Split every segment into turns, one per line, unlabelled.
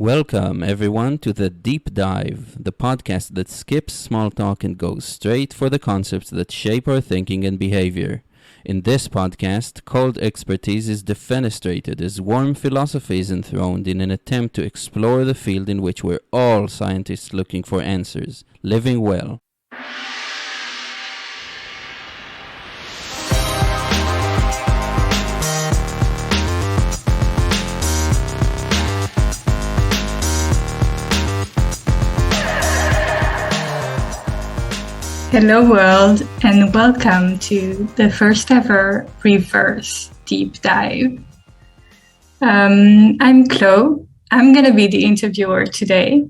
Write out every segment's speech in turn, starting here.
Welcome, everyone, to the Deep Dive, the podcast that skips small talk and goes straight for the concepts that shape our thinking and behavior. In this podcast, cold expertise is defenestrated as warm philosophy is enthroned in an attempt to explore the field in which we're all scientists looking for answers, living well.
Hello world, and welcome to the first ever reverse deep dive. I'm Chloe. I'm going to be the interviewer today,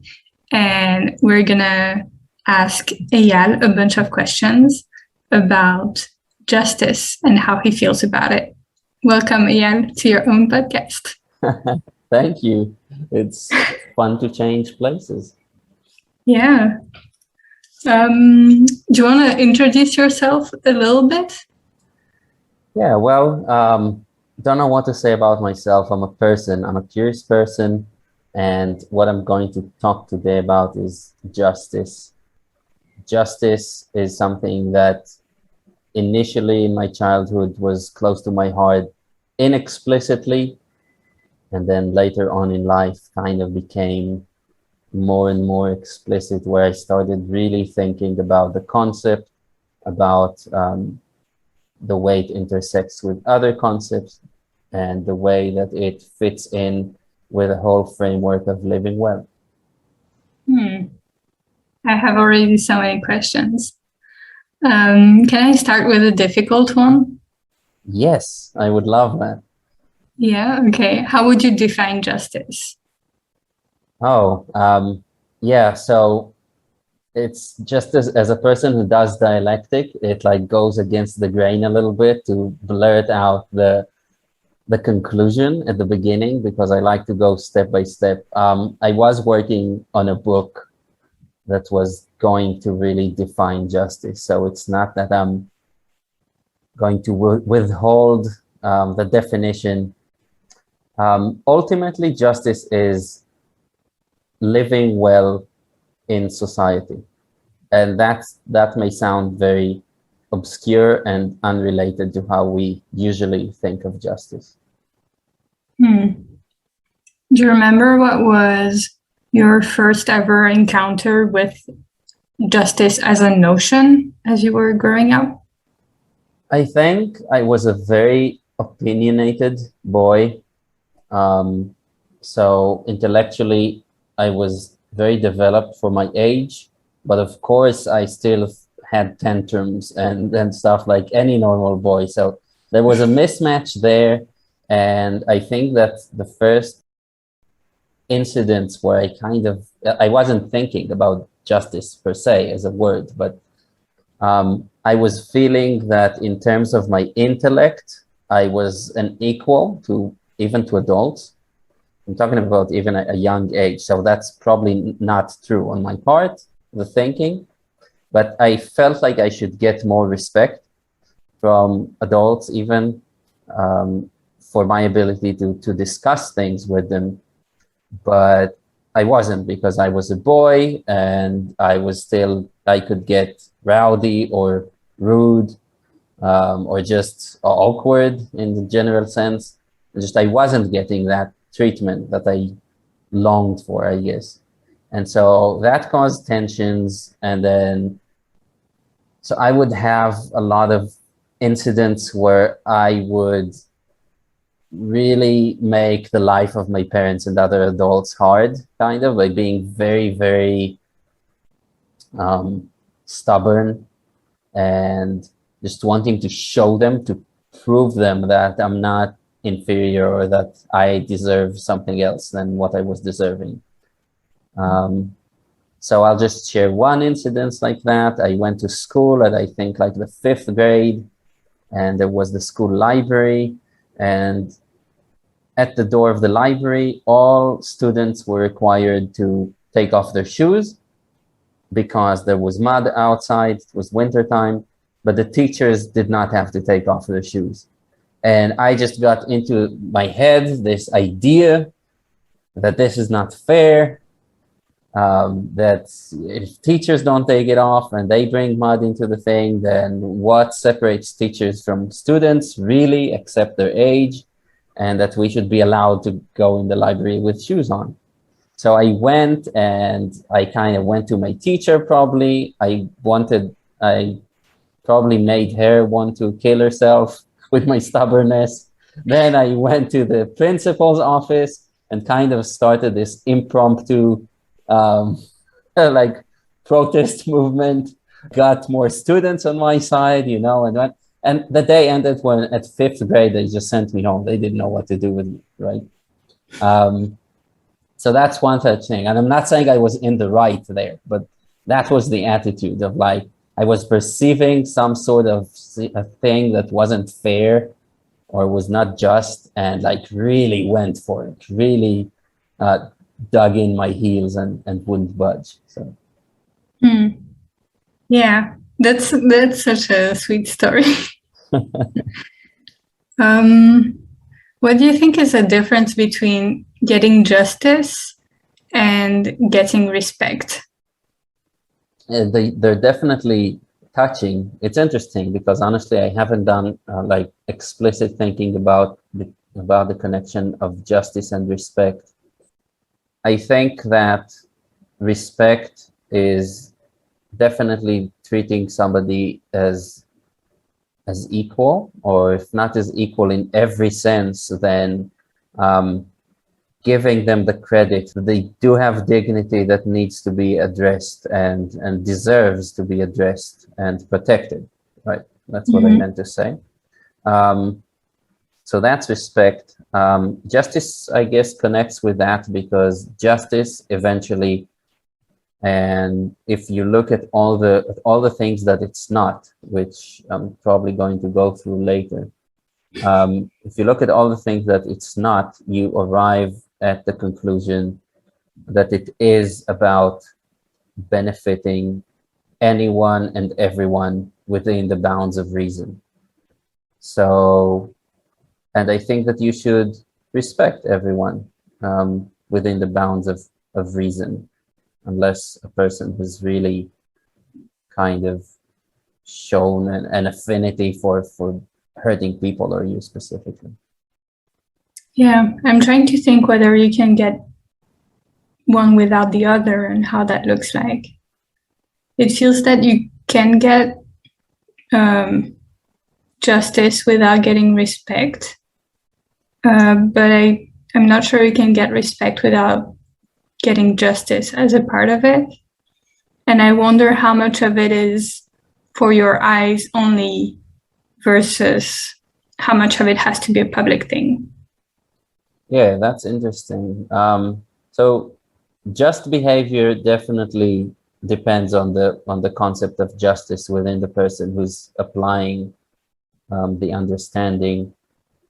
and we're going to ask Eyal a bunch of questions about justice and how he feels about it. Welcome, Eyal, to your own podcast.
Thank you. It's fun to change places.
Yeah. Do you want to introduce yourself a little bit?
Yeah, well, don't know what to say about myself. I'm a curious person, and what I'm going to talk today about is justice. Justice is something that initially in my childhood was close to my heart inexplicitly, and then later on in life kind of became more and more explicit, where I started really thinking about the concept, about the way it intersects with other concepts, and the way that it fits in with a whole framework of living well.
I have already so many questions. Can I start with a difficult one?
Yes, I would love that.
Yeah, okay. How would you define justice?
Yeah, so it's just as a person who does dialectic, it like goes against the grain a little bit to blurt out the conclusion at the beginning, because I like to go step by step. I was working on a book that was going to really define justice, so it's not that I'm going to withhold the definition. Ultimately, justice is living well in society, and that may sound very obscure and unrelated to how we usually think of justice.
Do you remember what was your first ever encounter with justice as a notion as you were growing up?
I think I was a very opinionated boy, so intellectually I was very developed for my age, but of course I still had tantrums and stuff like any normal boy. So there was a mismatch there. And I think that the first incidents where I wasn't thinking about justice per se as a word, but I was feeling that in terms of my intellect, I was an equal to adults. I'm talking about even a young age, so that's probably not true on my part, the thinking, but I felt like I should get more respect from adults, even for my ability to discuss things with them. But I wasn't, because I was a boy and I could get rowdy or rude or just awkward in the general sense. I wasn't getting that treatment that I longed for, I guess. And so that caused tensions. And then, so I would have a lot of incidents where I would really make the life of my parents and other adults hard, kind of like being very, very stubborn and just wanting to show them, to prove them that I'm not inferior or that I deserve something else than what I was deserving. So I'll just share one incident like that. I went to school at, I think, like the 5th grade, and there was the school library, and at the door of the library, all students were required to take off their shoes because there was mud outside, it was wintertime, but the teachers did not have to take off their shoes. And I just got into my head this idea that this is not fair, that if teachers don't take it off and they bring mud into the thing, then what separates teachers from students really, except their age, and that we should be allowed to go in the library with shoes on. So I went and I kind of went to my teacher probably. I probably made her want to kill herself with my stubbornness. Then I went to the principal's office and kind of started this impromptu like protest movement, got more students on my side, you know, and the day ended when at 5th grade, they just sent me home. They didn't know what to do with me, right? So that's one such thing. And I'm not saying I was in the right there, but that was the attitude of like, I was perceiving some sort of a thing that wasn't fair or was not just, and like really went for it, really dug in my heels and wouldn't budge. So
yeah, that's such a sweet story. What do you think is the difference between getting justice and getting respect?
They're definitely touching. It's interesting because honestly, I haven't done like explicit thinking about the connection of justice and respect. I think that respect is definitely treating somebody as equal, or if not as equal in every sense, then giving them the credit. They do have dignity that needs to be addressed and deserves to be addressed and protected, right? That's what I meant to say. So that's respect. Justice, I guess, connects with that because justice eventually, and if you look at all the things that it's not, which I'm probably going to go through later, if you look at all the things that it's not, you arrive at the conclusion that it is about benefiting anyone and everyone within the bounds of reason. So, and I think that you should respect everyone within the bounds of reason, unless a person has really kind of shown an affinity for hurting people or you specifically.
Yeah, I'm trying to think whether you can get one without the other and how that looks like. It feels that you can get justice without getting respect, but I'm not sure you can get respect without getting justice as a part of it. And I wonder how much of it is for your eyes only versus how much of it has to be a public thing.
Yeah, that's interesting. So just behavior definitely depends on the concept of justice within the person who's applying the understanding.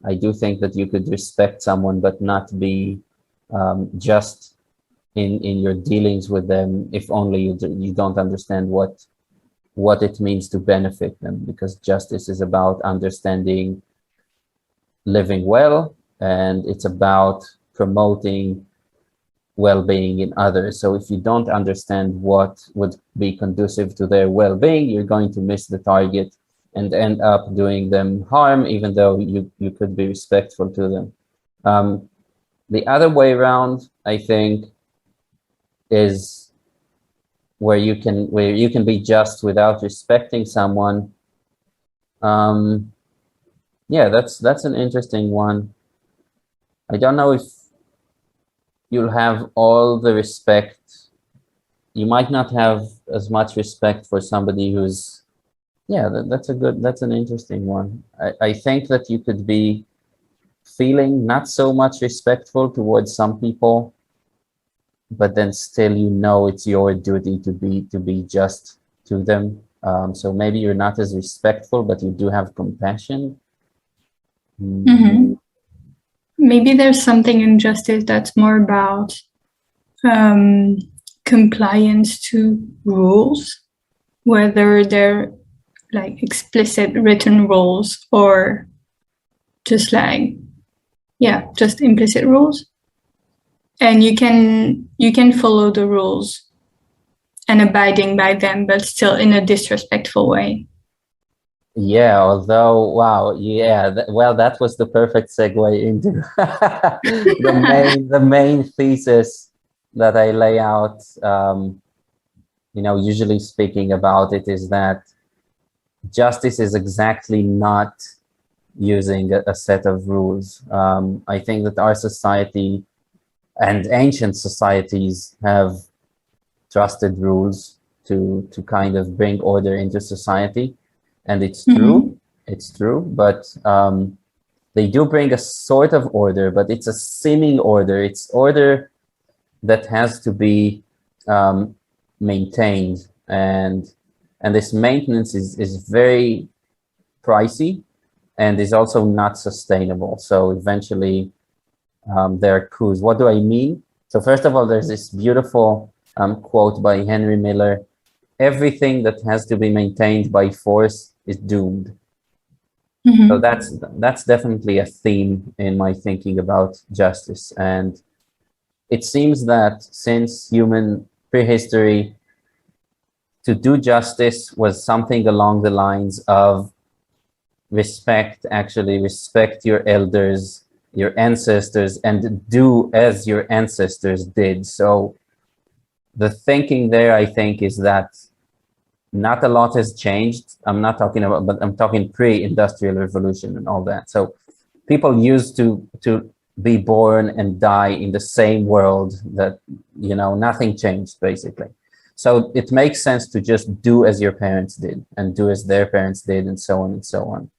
I do think that you could respect someone but not be just in your dealings with them if only you don't understand what it means to benefit them, because justice is about understanding living well, and it's about promoting well-being in others. So if you don't understand what would be conducive to their well-being, you're going to miss the target and end up doing them harm, even though you could be respectful to them. The other way around, I think, is where you can be just without respecting someone. Yeah, that's an interesting one. I don't know if you'll have all the respect. You might not have as much respect for somebody who's, yeah, that's an interesting one. I think that you could be feeling not so much respectful towards some people, but then still, you know, it's your duty to be just to them. So maybe you're not as respectful, but you do have compassion.
Mm-hmm. Maybe there's something in justice that's more about compliance to rules, whether they're like explicit written rules or just like, yeah, just implicit rules. And you can follow the rules and abiding by them, but still in a disrespectful way.
Yeah, although, wow, yeah, well, that was the perfect segue into the main thesis that I lay out, usually speaking about it, is that justice is exactly not using a set of rules. I think that our society and ancient societies have trusted rules to kind of bring order into society. And it's true, but they do bring a sort of order, but it's a seeming order. It's order that has to be maintained, and this maintenance is very pricey and is also not sustainable. So eventually there are coups. What do I mean? So first of all, there's this beautiful quote by Henry Miller: everything that has to be maintained by force is doomed. So that's definitely a theme in my thinking about justice. And it seems that since human prehistory, to do justice was something along the lines of respect your elders, your ancestors, and do as your ancestors did. So the thinking there, I think, is that not a lot has changed. I'm not talking about, but I'm talking pre-industrial revolution and all that. So people used to be born and die in the same world, that, nothing changed basically. So it makes sense to just do as your parents did and do as their parents did, and so on and so on.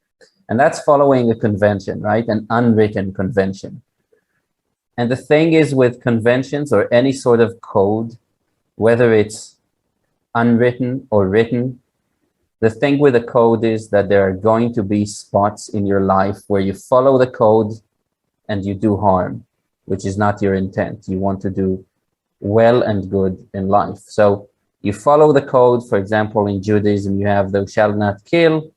And that's following a convention, right? An unwritten convention. And the thing is, with conventions or any sort of code, whether it's unwritten or written, the thing with the code is that there are going to be spots in your life where you follow the code and you do harm, which is not your intent. You want to do well and good in life. So you follow the code. For example, in Judaism, you have thou shalt not kill.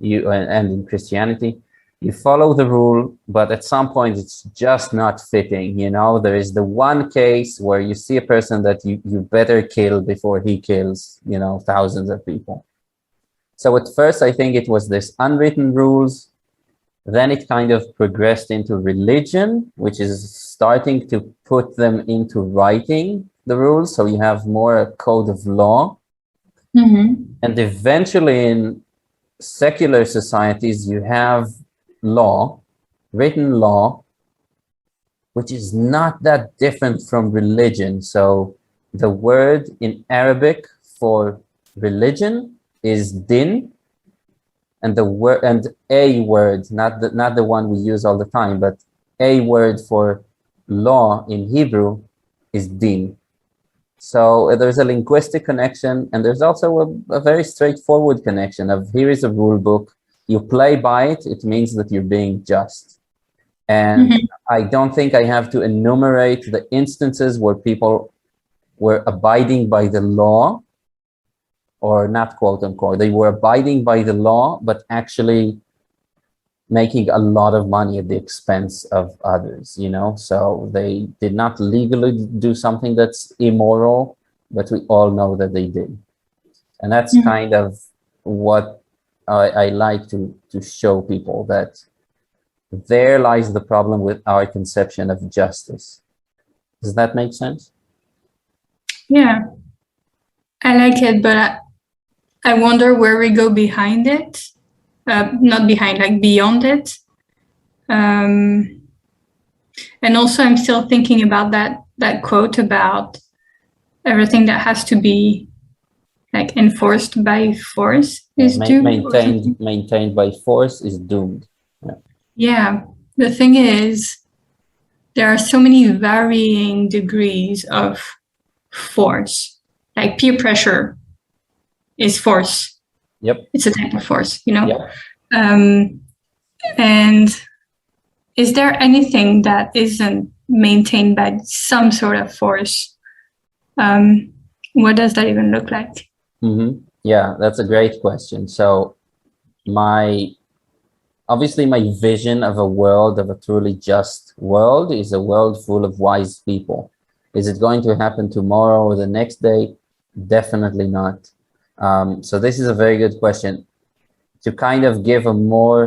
And in Christianity, you follow the rule, but at some point it's just not fitting. There is the one case where you see a person that you better kill before he kills, thousands of people. So at first, I think it was this unwritten rules. Then it kind of progressed into religion, which is starting to put them into writing, the rules. So you have more a code of law. And eventually in secular societies, you have law, written law, which is not that different from religion. So the word in Arabic for religion is din, and a word, not the one we use all the time, but a word for law in Hebrew is din. So there's a linguistic connection, and there's also a very straightforward connection of, here is a rule book. You play by it, it means that you're being just. And I don't think I have to enumerate the instances where people were abiding by the law, or not, quote unquote. They were abiding by the law, but actually making a lot of money at the expense of others, So they did not legally do something that's immoral, but we all know that they did. And that's kind of what I like to show people, that there lies the problem with our conception of justice. Does that make sense?
Yeah, I like it, but I wonder where we go behind it. Not behind, like beyond it. And also I'm still thinking about that quote about everything that has to be like enforced by force is doomed.
Maintained by force is doomed.
Yeah. The thing is, there are so many varying degrees of force. Like peer pressure is force.
Yep.
It's a type of force,
Yep.
And is there anything that isn't maintained by some sort of force? What does that even look like?
Yeah, that's a great question. So obviously my vision of a world, of a truly just world, is a world full of wise people. Is it going to happen tomorrow or the next day? Definitely not. So this is a very good question. To kind of give a more,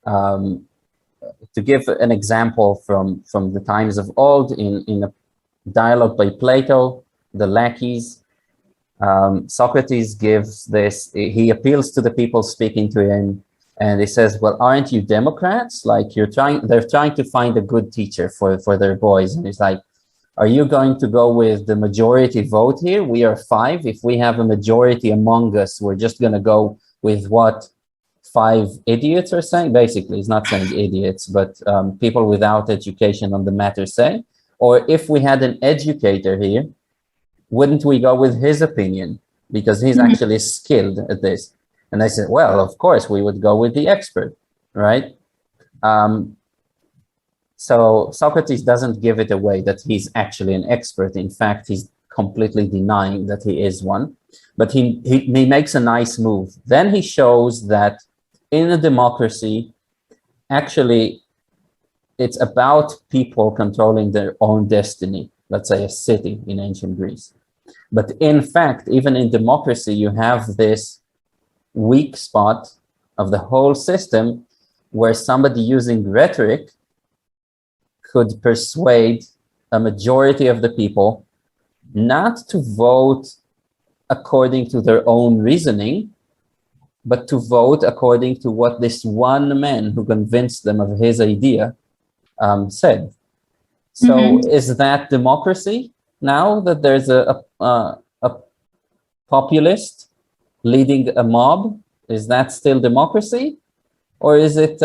to give an example from the times of old, in a dialogue by Plato, the lackeys, Socrates gives this, he appeals to the people speaking to him, and he says, well, aren't you Democrats? Like, they're trying to find a good teacher for their boys. And he's like, are you going to go with the majority vote here? We are 5. If we have a majority among us, we're just going to go with what 5 idiots are saying. Basically, he's not saying idiots, but people without education on the matter say. Or if we had an educator here, wouldn't we go with his opinion? Because he's actually skilled at this. And I said, well, of course, we would go with the expert, right? So Socrates doesn't give it away that he's actually an expert. In fact, he's completely denying that he is one. But he makes a nice move. Then he shows that in a democracy, actually, it's about people controlling their own destiny. Let's say a city in ancient Greece. But in fact, even in democracy, you have this weak spot of the whole system where somebody using rhetoric could persuade a majority of the people not to vote according to their own reasoning, but to vote according to what this one man who convinced them of his idea said. So is that democracy now, that there's a populist leading a mob? Is that still democracy? Or is it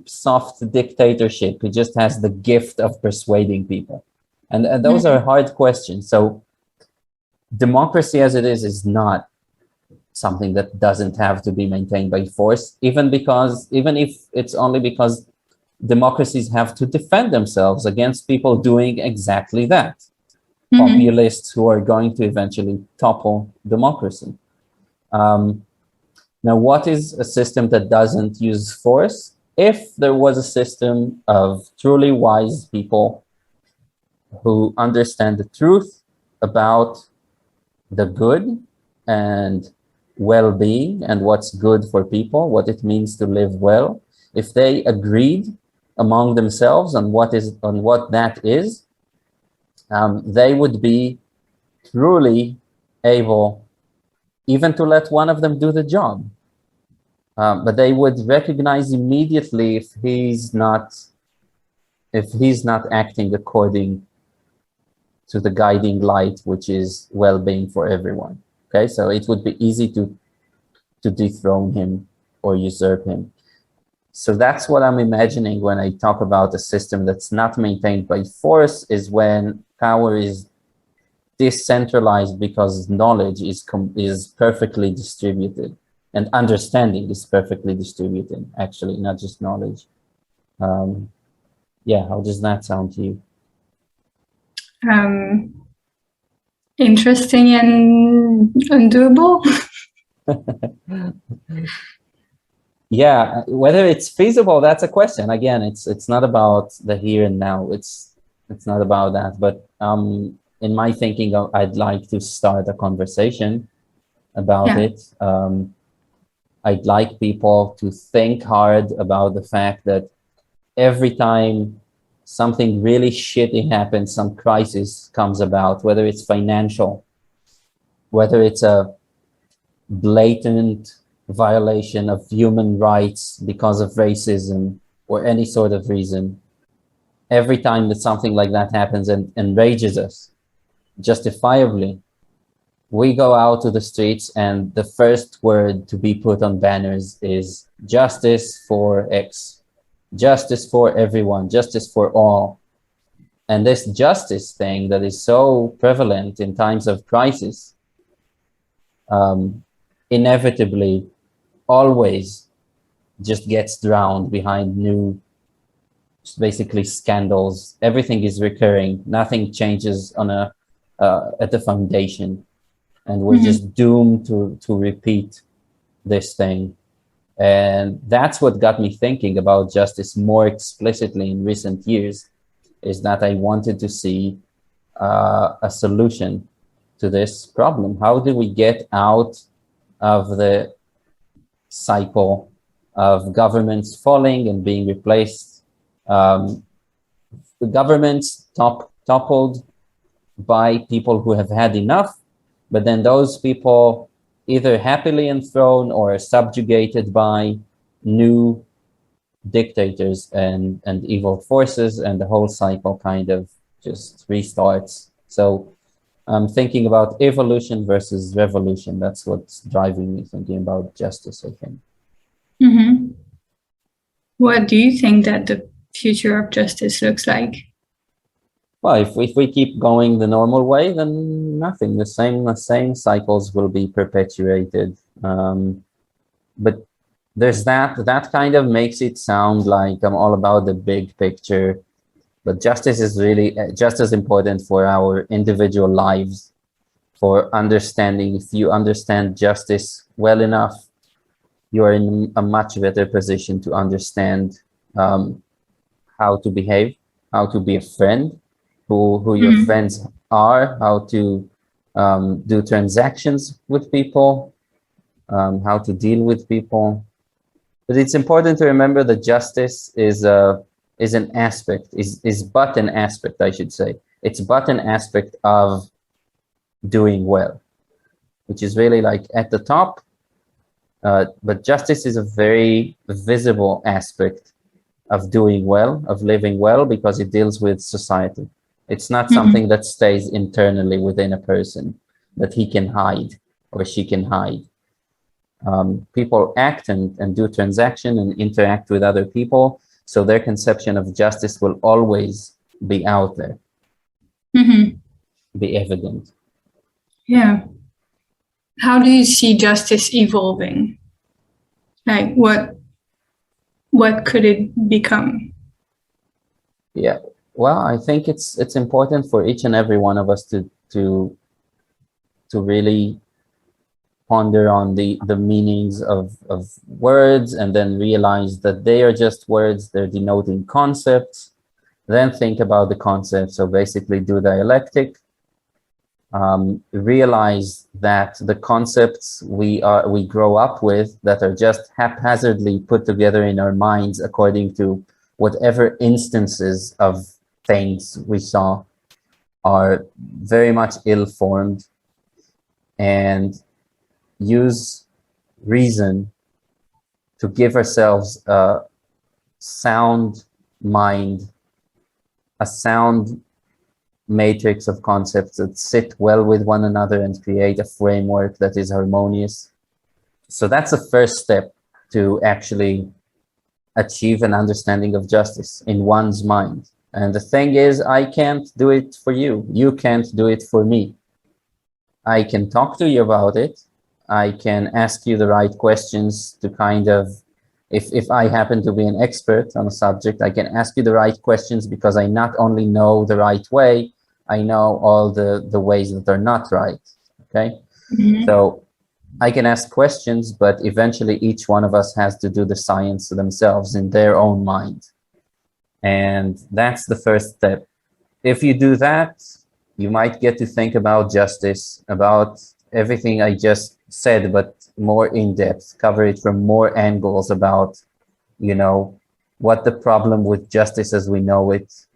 soft dictatorship? It just has the gift of persuading people. And those are hard questions. So democracy as it is not something that doesn't have to be maintained by force, even if it's only because democracies have to defend themselves against people doing exactly that. Populists who are going to eventually topple democracy. Now, what is a system that doesn't use force? If there was a system of truly wise people who understand the truth about the good and well-being and what's good for people, what it means to live well, if they agreed among themselves on what that is, they would be truly able even to let one of them do the job. But they would recognize immediately if he's not acting according to the guiding light, which is well-being for everyone. Okay, so it would be easy to dethrone him or usurp him. So that's what I'm imagining when I talk about a system that's not maintained by force, is when power is decentralized because knowledge is perfectly distributed and understanding is perfectly distributed, actually, not just knowledge. Yeah, how does that sound to you?
Interesting and undoable.
Yeah, whether it's feasible, that's a question. Again, it's not about the here and now. It's not about that. But in my thinking, I'd like to start a conversation about it. I'd like people to think hard about the fact that every time something really shitty happens, some crisis comes about, whether it's financial, whether it's a blatant violation of human rights because of racism or any sort of reason, every time that something like that happens and enrages us, justifiably, we go out to the streets and the first word to be put on banners is justice for X, justice for everyone, justice for all. And this justice thing that is so prevalent in times of crisis, inevitably always just gets drowned behind new, basically, scandals. Everything is recurring. Nothing changes on at the foundation. And we're just doomed to repeat this thing And that's what got me thinking about justice more explicitly in recent years, is that I wanted to see a solution to this problem. How do we get out of the cycle of governments falling and being replaced, the governments toppled by people who have had enough, but then those people either happily enthroned or subjugated by new dictators and evil forces, and the whole cycle kind of just restarts. So I'm thinking about evolution versus revolution. That's what's driving me thinking about justice, I think.
Mm-hmm. What do you think that the future of justice looks like?
Well, if we keep going the normal way, then nothing. The same cycles will be perpetuated. But there's that kind of makes it sound like I'm all about the big picture. But justice is really just as important for our individual lives, for understanding. If you understand justice well enough, you're in a much better position to understand how to behave, how to be a friend, who your friends are, how to do transactions with people, how to deal with people. But it's important to remember that justice is an aspect, is but an aspect, I should say. It's but an aspect of doing well, which is really like at the top. But justice is a very visible aspect of doing well, of living well, because it deals with society. It's not something that stays internally within a person that he can hide or she can hide. People act and do transaction and interact with other people, so their conception of justice will always be out there, be evident.
Yeah. How do you see justice evolving? Like what could it become?
Yeah, well, I think it's important for each and every one of us to really ponder on the meanings of words, and then realize that they are just words, they're denoting concepts. Then think about the concepts, so basically do dialectic. Realize that the concepts we grow up with, that are just haphazardly put together in our minds according to whatever instances of things we saw, are very much ill-formed, and use reason to give ourselves a sound mind, a sound matrix of concepts that sit well with one another and create a framework that is harmonious. So that's the first step to actually achieve an understanding of justice in one's mind. And the thing is, I can't do it for you. You can't do it for me. I can talk to you about it. I can ask you the right questions to kind of, if I happen to be an expert on a subject, I can ask you the right questions because I not only know the right way, I know all the ways that are not right, okay? So I can ask questions, but eventually each one of us has to do the science themselves in their own mind. And that's the first step. If you do that, you might get to think about justice, about everything I just said, but more in depth, cover it from more angles about, you know, what the problem with justice as we know it,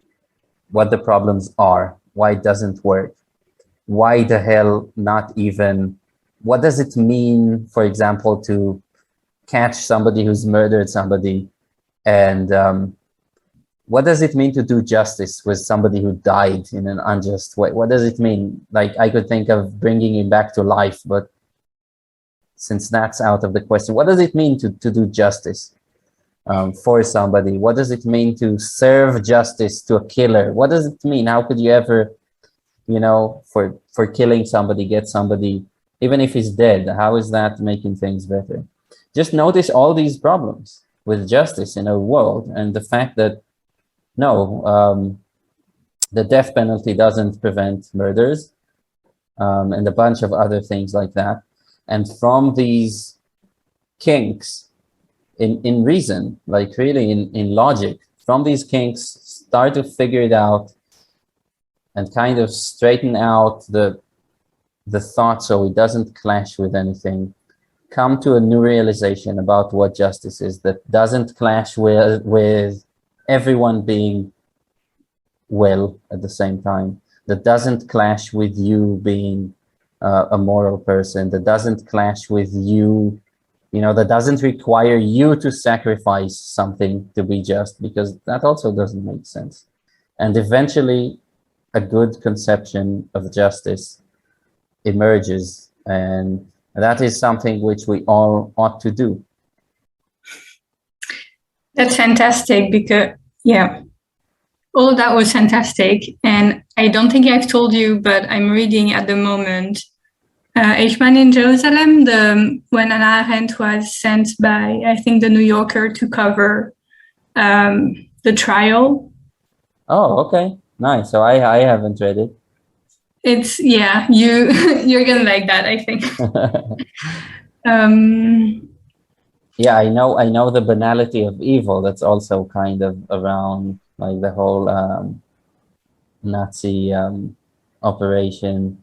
what the problems are, why it doesn't work, why the hell not even, what does it mean, for example, to catch somebody who's murdered somebody, and what does it mean to do justice with somebody who died in an unjust way? What does it mean? Like, I could think of bringing him back to life, but since that's out of the question, what does it mean to do justice for somebody? What does it mean to serve justice to a killer? What does it mean? How could you ever, you know, for killing somebody, get somebody, even if he's dead, how is that making things better? Just notice all these problems with justice in our world, and the fact that no, the death penalty doesn't prevent murders, and a bunch of other things like that. And from these kinks, in reason, like really in logic, from these kinks, start to figure it out and kind of straighten out the thought so it doesn't clash with anything. Come to a new realization about what justice is that doesn't clash with everyone being well at the same time, that doesn't clash with you being a moral person, that doesn't clash with you, that doesn't require you to sacrifice something to be just, because that also doesn't make sense. And eventually a good conception of justice emerges, and that is something which we all ought to do.
That's fantastic, because all of that was fantastic. And I don't think I've told you, but I'm reading at the moment Eichmann in Jerusalem, when Hannah Arendt was sent by, I think, the New Yorker to cover the trial.
Oh, okay, nice. So I haven't read it.
It's you're gonna like that, I think.
Yeah, I know the banality of evil. That's also kind of around like the whole Nazi operation.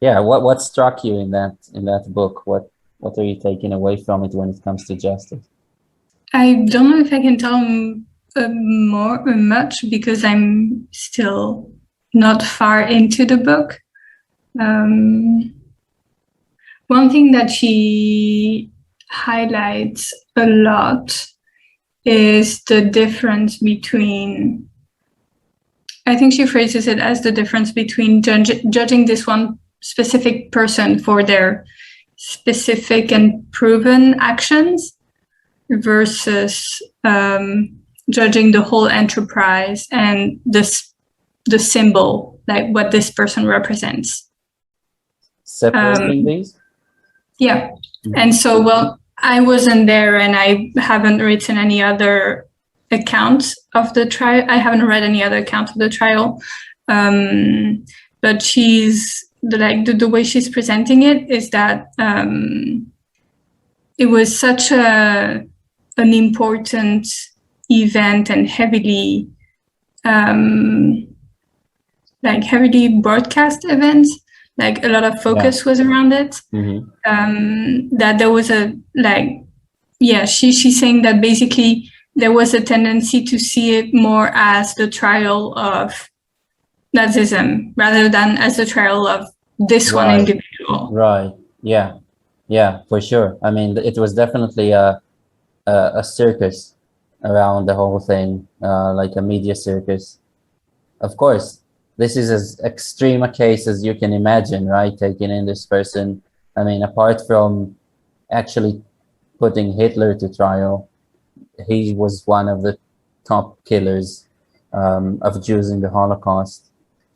Yeah, what struck you in that book? What are you taking away from it when it comes to justice?
I don't know if I can tell much because I'm still not far into the book. One thing that she highlights a lot is the difference between, I think she phrases it as the difference between judging this one specific person for their specific and proven actions versus judging the whole enterprise and the symbol, like what this person represents.
Separating these?
Yeah. And so, well, I wasn't there and I haven't written any other accounts of the trial. I haven't read any other account of the trial. But she's the way she's presenting it is that it was such an important event and heavily broadcast event. Like a lot of focus was around it. Mm-hmm. That there was she's saying that basically there was a tendency to see it more as the trial of Nazism rather than as the trial of this one individual.
Right. Yeah, for sure. I mean, it was definitely a circus around the whole thing, like a media circus. Of course, this is as extreme a case as you can imagine, right? Taking in this person. I mean, apart from actually putting Hitler to trial, he was one of the top killers of Jews in the Holocaust.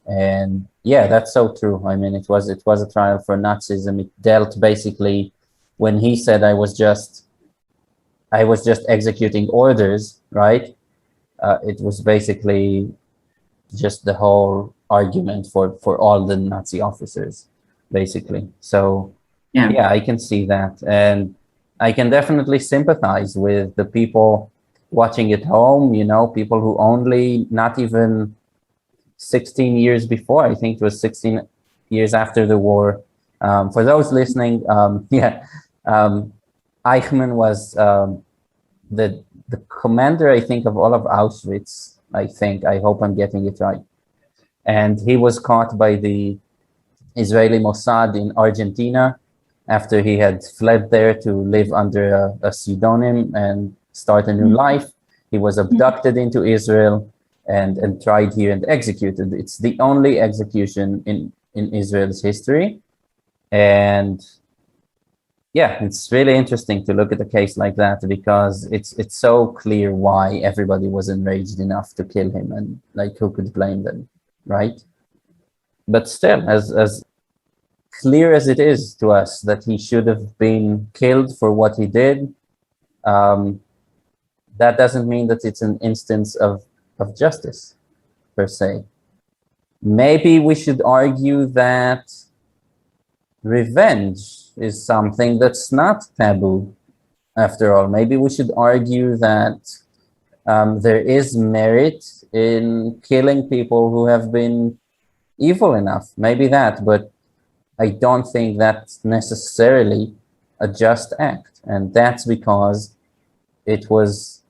And yeah, that's so true. I mean, it was a trial for Nazism. It dealt basically, when he said I was just executing orders, right? It was basically just the whole argument for all the Nazi officers, basically. So yeah, I can see that. And I can definitely sympathize with the people watching at home, people who only not even 16 years before, I think it was 16 years after the war. For those listening, Eichmann was the commander, I think, of all of Auschwitz. I hope I'm getting it right. And he was caught by the Israeli Mossad in Argentina after he had fled there to live under a pseudonym and start a new life. He was abducted into Israel and tried here and executed. It's the only execution in Israel's history. And yeah, it's really interesting to look at a case like that because it's so clear why everybody was enraged enough to kill him, and who could blame them, right? But still, as clear as it is to us that he should have been killed for what he did, that doesn't mean that it's an instance of justice per se. Maybe we should argue that revenge is something that's not taboo, after all. Maybe we should argue that there is merit in killing people who have been evil enough. Maybe that, but I don't think that's necessarily a just act. And that's because it was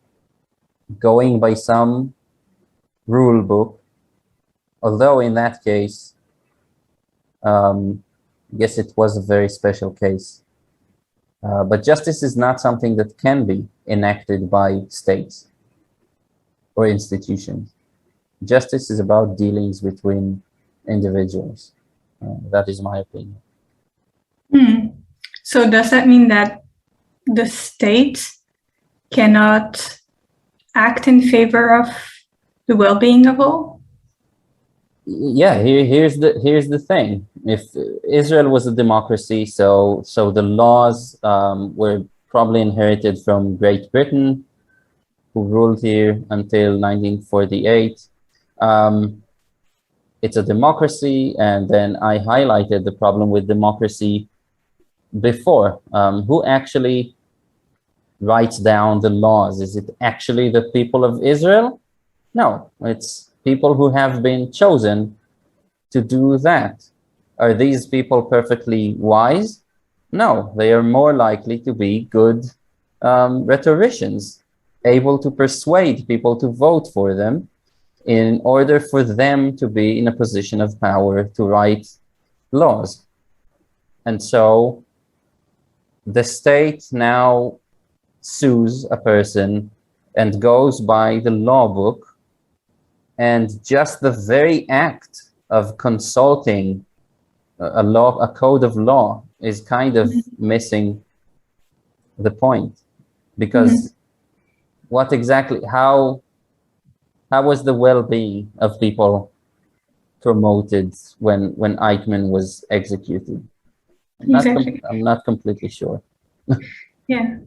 going by some rule book, although in that case, I guess it was a very special case. But justice is not something that can be enacted by states or institutions. Justice is about dealings between individuals. That is my opinion.
So does that mean that the state cannot act in favor of the well-being of all?
Yeah, here's the thing. If Israel was a democracy, so the laws were probably inherited from Great Britain, who ruled here until 1948. It's a democracy, and then I highlighted the problem with democracy before. Who actually writes down the laws? Is it actually the people of Israel? No, it's people who have been chosen to do that. Are these people perfectly wise? No, they are more likely to be good rhetoricians, able to persuade people to vote for them in order for them to be in a position of power to write laws. And so the state now sues a person and goes by the law book, and just the very act of consulting a code of law is kind of missing the point, because what exactly, how was the well-being of people promoted when Eichmann was executed? I'm not completely sure.
Yeah.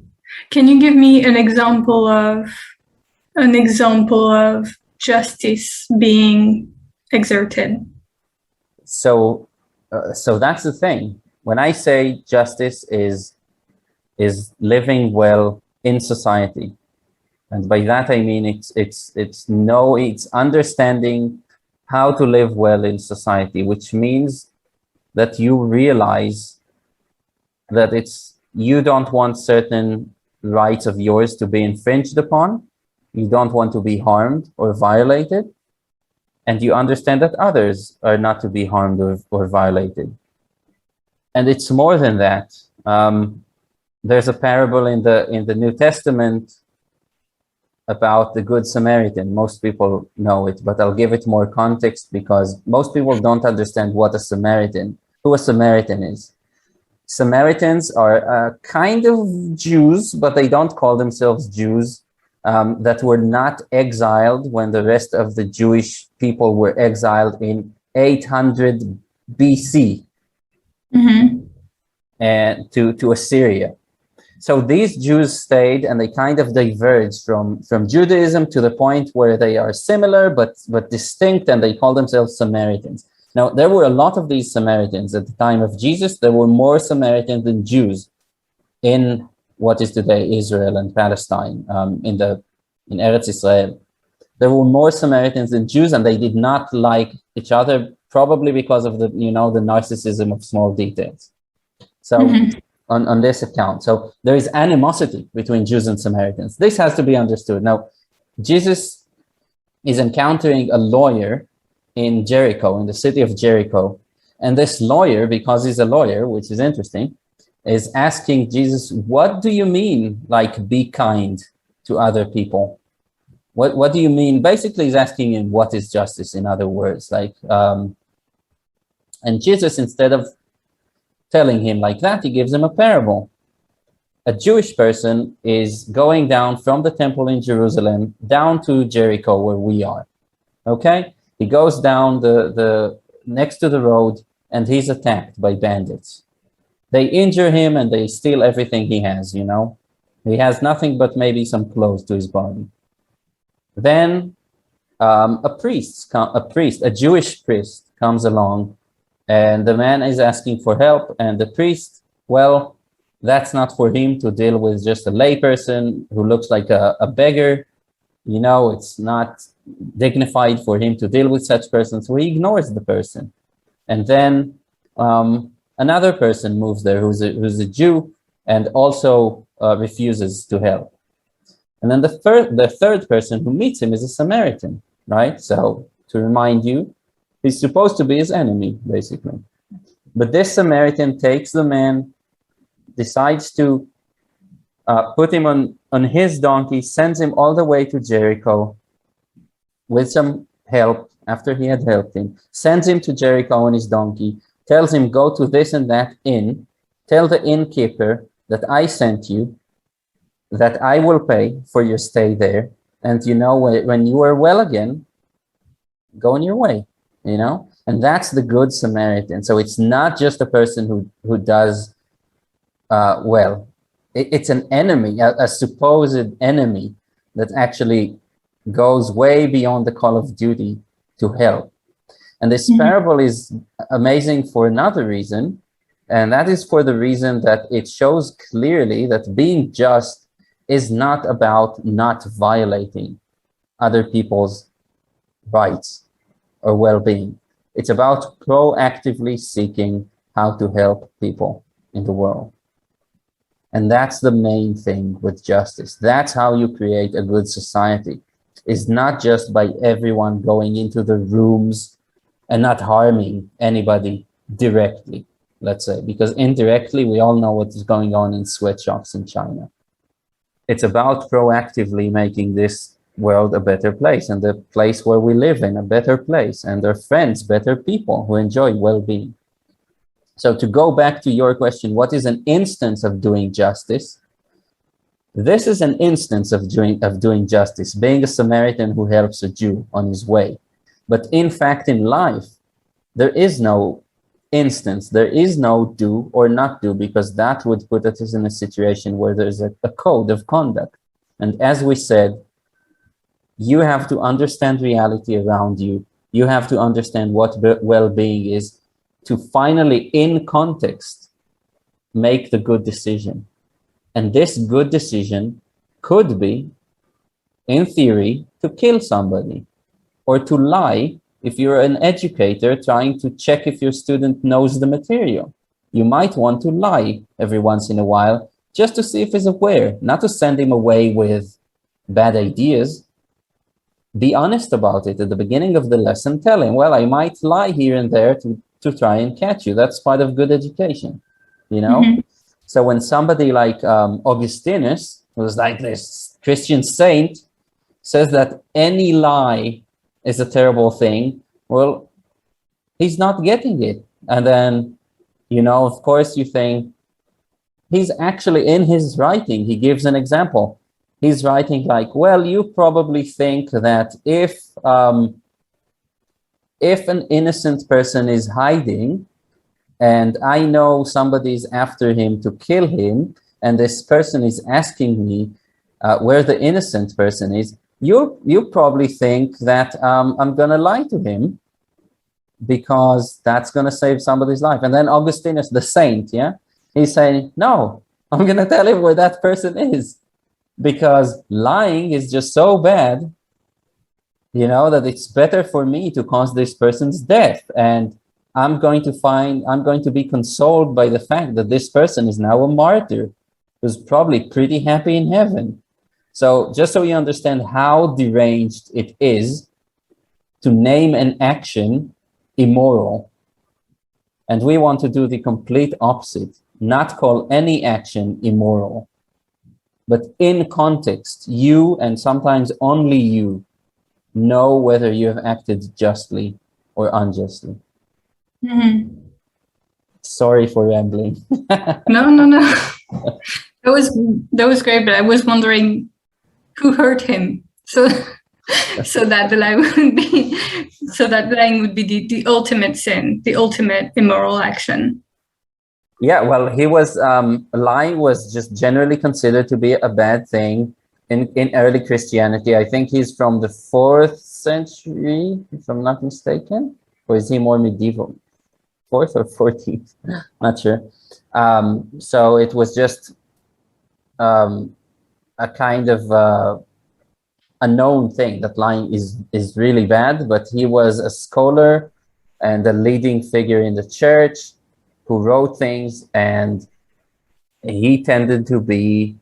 Can you give me an example of justice being exerted?
So that's the thing. When I say justice is living well in society, and by that I mean it's understanding how to live well in society, which means that you realize that you don't want certain rights of yours to be infringed upon. You don't want to be harmed or violated. And you understand that others are not to be harmed or violated. And it's more than that. There's a parable in the New Testament about the Good Samaritan. Most people know it, but I'll give it more context because most people don't understand who a Samaritan is. Samaritans are kind of Jews, but they don't call themselves Jews, that were not exiled when the rest of the Jewish people were exiled in 800 BC and to Assyria. So these Jews stayed, and they kind of diverged from Judaism to the point where they are similar but distinct, and they call themselves Samaritans. Now, there were a lot of these Samaritans at the time of Jesus. There were more Samaritans than Jews in what is today Israel and Palestine, in Eretz Israel. There were more Samaritans than Jews, and they did not like each other, probably because of the narcissism of small details. So on this account, so there is animosity between Jews and Samaritans. This has to be understood. Now, Jesus is encountering a lawyer in Jericho, in the city of Jericho. And this lawyer, because he's a lawyer, which is interesting, is asking Jesus, what do you mean, like, be kind to other people? What do you mean? Basically, he's asking him, what is justice, in other words? And Jesus, instead of telling him like that, he gives him a parable. A Jewish person is going down from the temple in Jerusalem down to Jericho, where we are. Okay? He goes down the next to the road, and he's attacked by bandits. They injure him, and they steal everything he has, He has nothing but maybe some clothes to his body. Then a Jewish priest comes along, and the man is asking for help, and the priest, That's not for him to deal with just a layperson who looks like a beggar. You know, it's not dignified for him to deal with such person, so he ignores the person. And then another person moves there who's a Jew and also refuses to help. And then the third person who meets him is a Samaritan, right? So to remind you, he's supposed to be his enemy, basically. But this Samaritan takes the man, decides to put him on his donkey, sends him all the way to Jericho with some help after he had helped him, sends him to Jericho on his donkey, tells him, go to this and that inn, tell the innkeeper that I sent you, that I will pay for your stay there. And, you know, when you are well again, go on your way, you know? And that's the Good Samaritan. So it's not just a person who does well. It's an enemy, a supposed enemy that actually goes way beyond the call of duty to help. And this parable is amazing for another reason, and that is for the reason that it shows clearly that being just is not about not violating other people's rights or well-being. It's about proactively seeking how to help people in the world. And that's the main thing with justice. That's how you create a good society. It's not just by everyone going into the rooms and not harming anybody directly, let's say, because indirectly we all know what is going on in sweatshops in China. It's about proactively making this world a better place, and the place where we live in a better place, and our friends better people who enjoy well-being. So to go back to your question, what is an instance of doing justice? This is an instance of doing justice, being a Samaritan who helps a Jew on his way. But in fact, in life, there is no instance, there is no do or not do, because that would put us in a situation where there's a code of conduct. And as we said, you have to understand reality around you. You have to understand what well-being is to finally, in context, make the good decision. And this good decision could be, in theory, to kill somebody or to lie. If you're an educator trying to check if your student knows the material, you might want to lie every once in a while just to see if he's aware, not to send him away with bad ideas. Be honest about it at the beginning of the lesson. Tell him, well, I might lie here and there to try and catch you. That's part of good education, you know? So when somebody like Augustinus, who was like this Christian saint, says that any lie is a terrible thing, well, he's not getting it. And then, you know, of course you think, he's actually in his writing, he gives an example. He's writing like, well, you probably think that if an innocent person is hiding and I know somebody's after him to kill him, and this person is asking me where the innocent person is, you probably think that I'm going to lie to him because that's going to save somebody's life. And then Augustinus, the saint, yeah, he's saying, no, I'm going to tell him where that person is, because lying is just so bad, you know, that it's better for me to cause this person's death. And I'm going to be consoled by the fact that this person is now a martyr who's probably pretty happy in heaven. So just so you understand how deranged it is to name an action immoral. And we want to do the complete opposite, not call any action immoral. But in context, you, and sometimes only you, know whether you have acted justly or unjustly. Sorry for rambling.
No. That was great, but I was wondering who hurt him. So that the line would be the ultimate sin, the ultimate immoral action.
Yeah, well, he was lying was just generally considered to be a bad thing in early Christianity. I think he's from the 4th century, if I'm not mistaken, or is he more medieval? 4th or 14th, not sure. So it was just a kind of a known thing that lying is really bad, but he was a scholar and a leading figure in the church who wrote things, and he tended to be,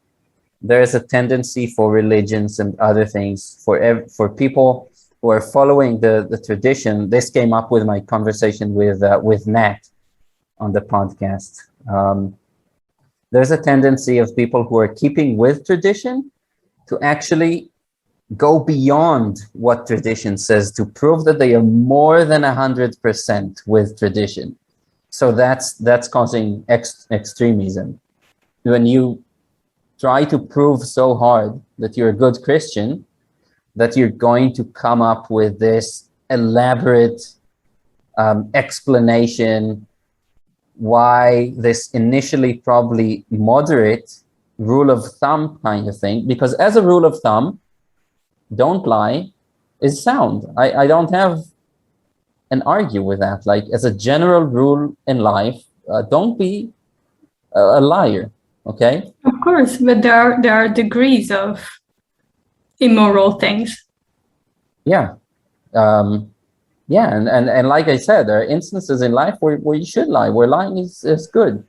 there's a tendency for religions and other things for people who are following the tradition. This came up with my conversation with Nat on the podcast. There's a tendency of people who are keeping with tradition to actually go beyond what tradition says to prove that they are more than 100% with tradition. So that's causing extremism. When you try to prove so hard that you're a good Christian, that you're going to come up with this elaborate explanation why this initially probably moderate rule of thumb kind of thing, because as a rule of thumb, don't lie is sound. I don't have an argue with that. Like, as a general rule in life, don't be a liar, okay?
Of course, but there are degrees of immoral things.
Yeah. Yeah, and like I said, there are instances in life where you should lie, where lying is good,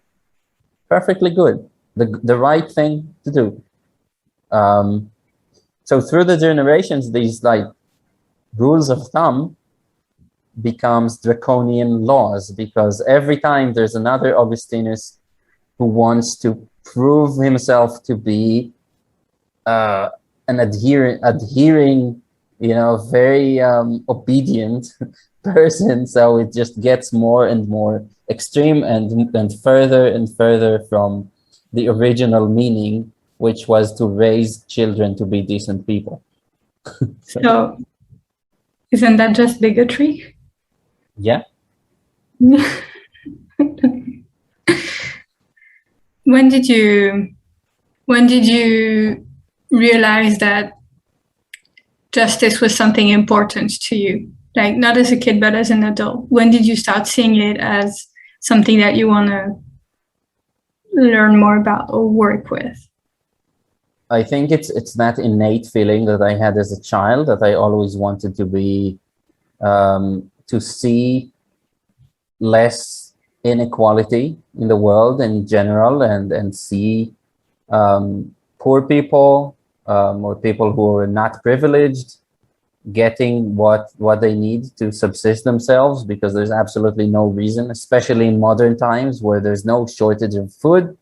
perfectly good, the right thing to do. So through the generations, these like rules of thumb becomes draconian laws, because every time there's another Augustinus who wants to prove himself to be an adhering, very obedient person. So it just gets more and more extreme and further from the original meaning, which was to raise children to be decent people.
So isn't that just bigotry?
Yeah.
When did you realize that justice was something important to you? Like, not as a kid, but as an adult. When did you start seeing it as something that you want to learn more about or work with?
I think it's that innate feeling that I had as a child, that I always wanted to be, to see less inequality in the world in general, and see poor people or people who are not privileged getting what they need to subsist themselves, because there's absolutely no reason, especially in modern times where there's no shortage of food.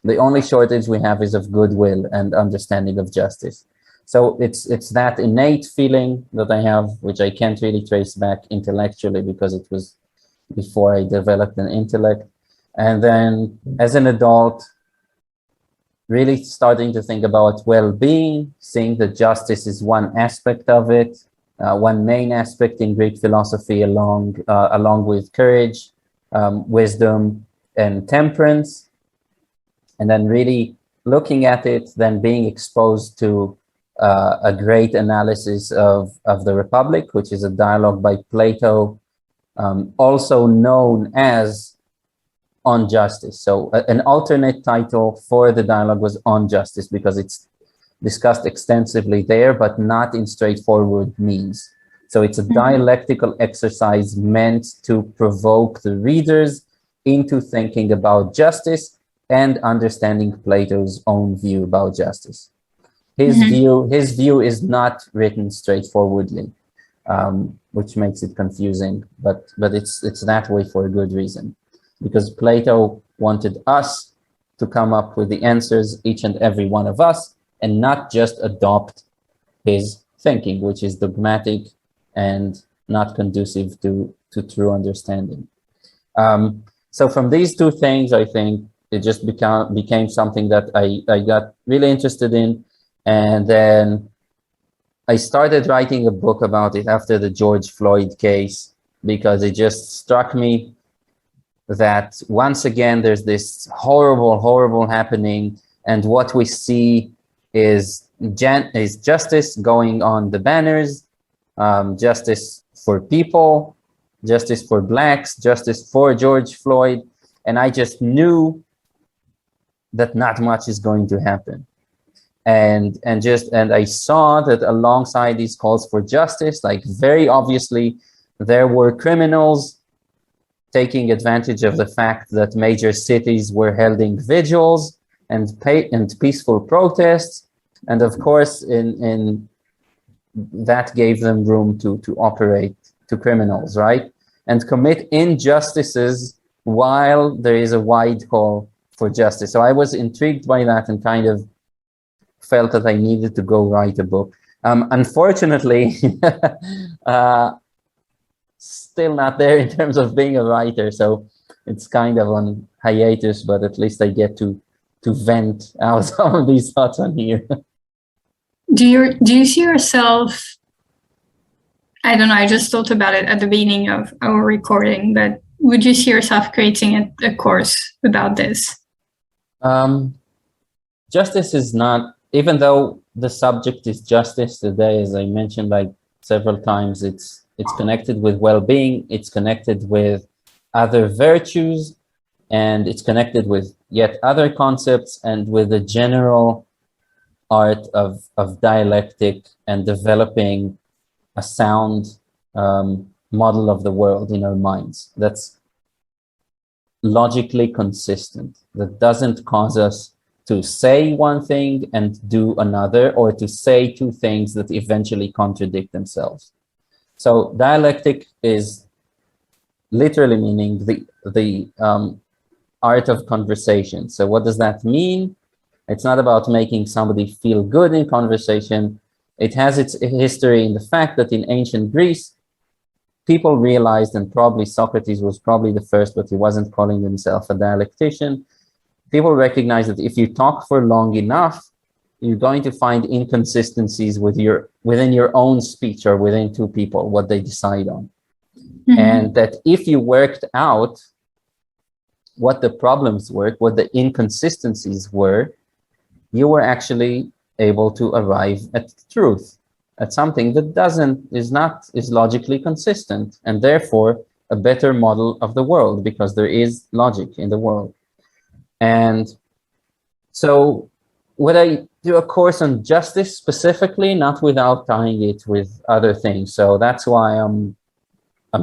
The only shortage we have is of goodwill and understanding of justice. So it's that innate feeling that I have, which I can't really trace back intellectually, because it was before I developed an intellect. And then as an adult, really starting to think about well-being, seeing that justice is one aspect of it, one main aspect in Greek philosophy, along with courage, wisdom, and temperance. And then really looking at it, then being exposed to a great analysis of the Republic, which is a dialogue by Plato, also known as On Justice. So an alternate title for the dialogue was On Justice, because it's discussed extensively there, but not in straightforward means. So it's a dialectical exercise meant to provoke the readers into thinking about justice and understanding Plato's own view about justice. His view is not written straightforwardly, which makes it confusing, but it's that way for a good reason, because Plato wanted us to come up with the answers, each and every one of us, and not just adopt his thinking, which is dogmatic and not conducive to true understanding. So from these two things, I think it just became something that I got really interested in. And then I started writing a book about it after the George Floyd case, because it just struck me that once again, there's this horrible happening. And what we see is justice going on the banners, justice for people, justice for blacks, justice for George Floyd. And I just knew that not much is going to happen. And I saw that alongside these calls for justice, like very obviously, there were criminals taking advantage of the fact that major cities were holding vigils and peaceful protests. And of course, in that gave them room to operate, to criminals, right? And commit injustices while there is a wide call for justice. So I was intrigued by that and kind of felt that I needed to go write a book. Unfortunately, still not there in terms of being a writer. So it's kind of on hiatus, but at least I get to vent out some of these thoughts on here.
Do you see yourself, I don't know, I just thought about it at the beginning of our recording, but would you see yourself creating a course about this?
Justice is not, even though the subject is justice today, as I mentioned like several times, it's connected with well-being, it's connected with other virtues, and it's connected with yet other concepts and with the general art of dialectic and developing a sound model of the world in our minds that's logically consistent, that doesn't cause us to say one thing and do another, or to say two things that eventually contradict themselves. So dialectic is literally meaning the art of conversation. So what does that mean? It's not about making somebody feel good in conversation. It has its history in the fact that in ancient Greece, people realized, and probably Socrates was probably the first, but he wasn't calling himself a dialectician. People recognized that if you talk for long enough, you're going to find inconsistencies within your own speech or within two people, what they decide on. Mm-hmm. And that if you worked out what the problems were, what the inconsistencies were, you were actually able to arrive at the truth, at something that is logically consistent, and therefore a better model of the world, because there is logic in the world. And so would I do a course on justice specifically? Not without tying it with other things. So that's why I'm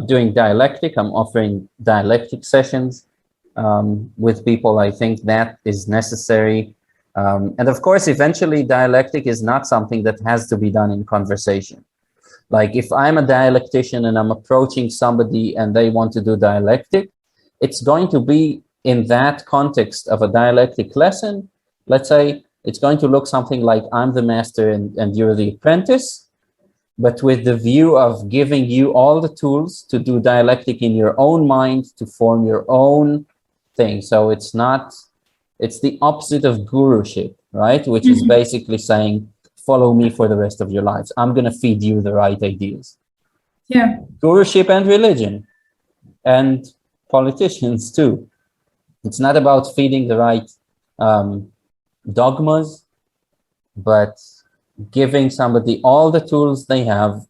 doing dialectic. I'm offering dialectic sessions with people. I think that is necessary. And of course, eventually dialectic is not something that has to be done in conversation. Like if I'm a dialectician and I'm approaching somebody and they want to do dialectic, it's going to be in that context of a dialectic lesson. Let's say it's going to look something like I'm the master and you're the apprentice, but with the view of giving you all the tools to do dialectic in your own mind, to form your own thing. So it's the opposite of guruship, right? Which mm-hmm. is basically saying, follow me for the rest of your lives. I'm going to feed you the right ideas.
Yeah.
Guruship and religion and politicians too. It's not about feeding the right dogmas, but giving somebody all the tools they have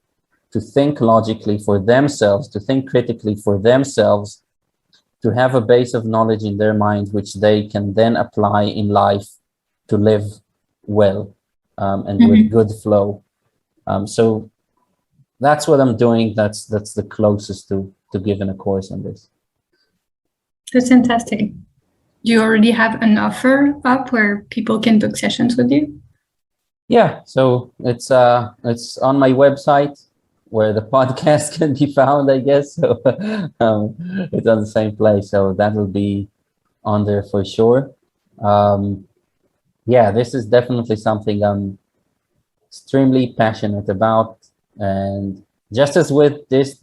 to think logically for themselves, to think critically for themselves, to have a base of knowledge in their mind, which they can then apply in life to live well and mm-hmm. with good flow. So that's what I'm doing. That's the closest to giving a course on this.
That's fantastic. Do you already have an offer up where people can book sessions with you?
Yeah, so it's on my website where the podcast can be found, I guess. So it's on the same place, so that will be on there for sure. Yeah, this is definitely something I'm extremely passionate about, and just as with this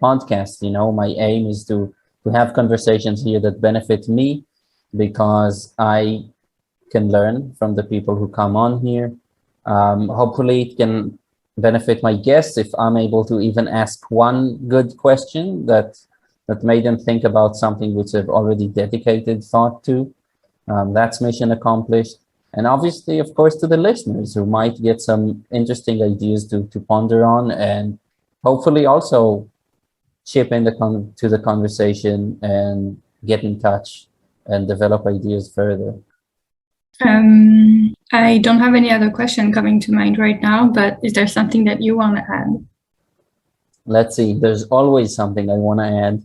podcast, my aim is to have conversations here that benefit me, because I can learn from the people who come on here. Hopefully it can benefit my guests if I'm able to even ask one good question that made them think about something which they've already dedicated thought to. That's mission accomplished. And obviously, of course, to the listeners who might get some interesting ideas to ponder on, and hopefully also chip in to the conversation and get in touch and develop ideas further.
I don't have any other question coming to mind right now, but is there something that you want to add?
Let's see. There's always something I want to add.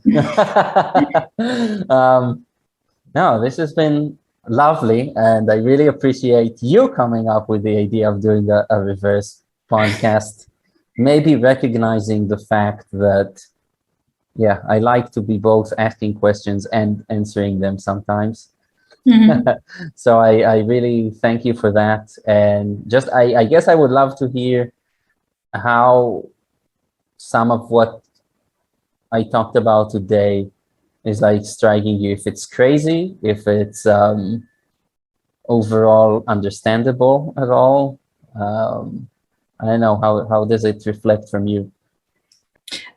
No, this has been lovely, and I really appreciate you coming up with the idea of doing a reverse podcast. Maybe recognizing the fact that, yeah, I like to be both asking questions and answering them sometimes. Mm-hmm. So I really thank you for that. And just, I guess I would love to hear how some of what I talked about today is like striking you, if it's crazy, if it's overall understandable at all. I don't know, how does it reflect from you?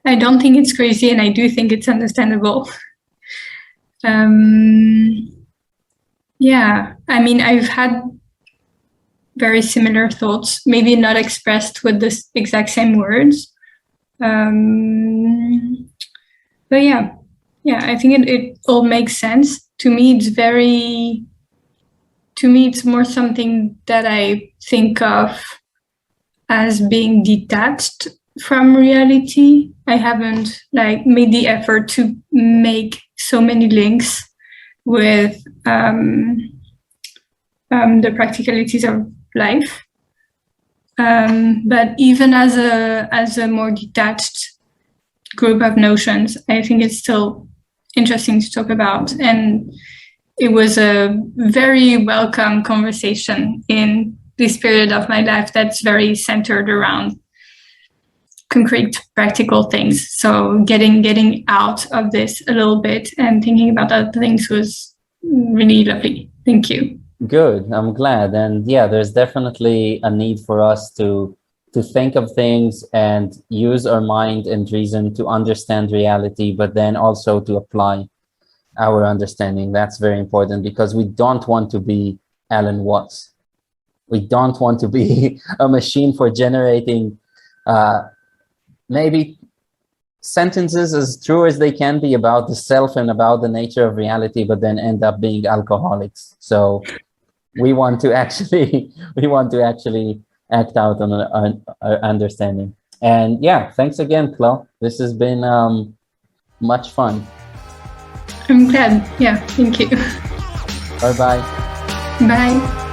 I don't think it's crazy, and I do think it's understandable. Yeah, I mean, I've had very similar thoughts, maybe not expressed with the exact same words. But yeah, I think it all makes sense. To me, it's more something that I think of as being detached from reality. I haven't made the effort to make so many links with the practicalities of life. But even as a more detached group of notions, I think it's still interesting to talk about. And it was a very welcome conversation in this period of my life that's very centered around concrete, practical things. So getting out of this a little bit and thinking about other things was really lovely. Thank you.
Good. I'm glad. And yeah, there's definitely a need for us to think of things and use our mind and reason to understand reality, but then also to apply our understanding. That's very important, because we don't want to be Alan Watts. We don't want to be a machine for generating maybe sentences as true as they can be about the self and about the nature of reality, but then end up being alcoholics. So we want to actually act out on our understanding. And yeah, thanks again, Chloe. This has been much fun.
I'm glad. Yeah, thank you.
Bye-bye.
Bye.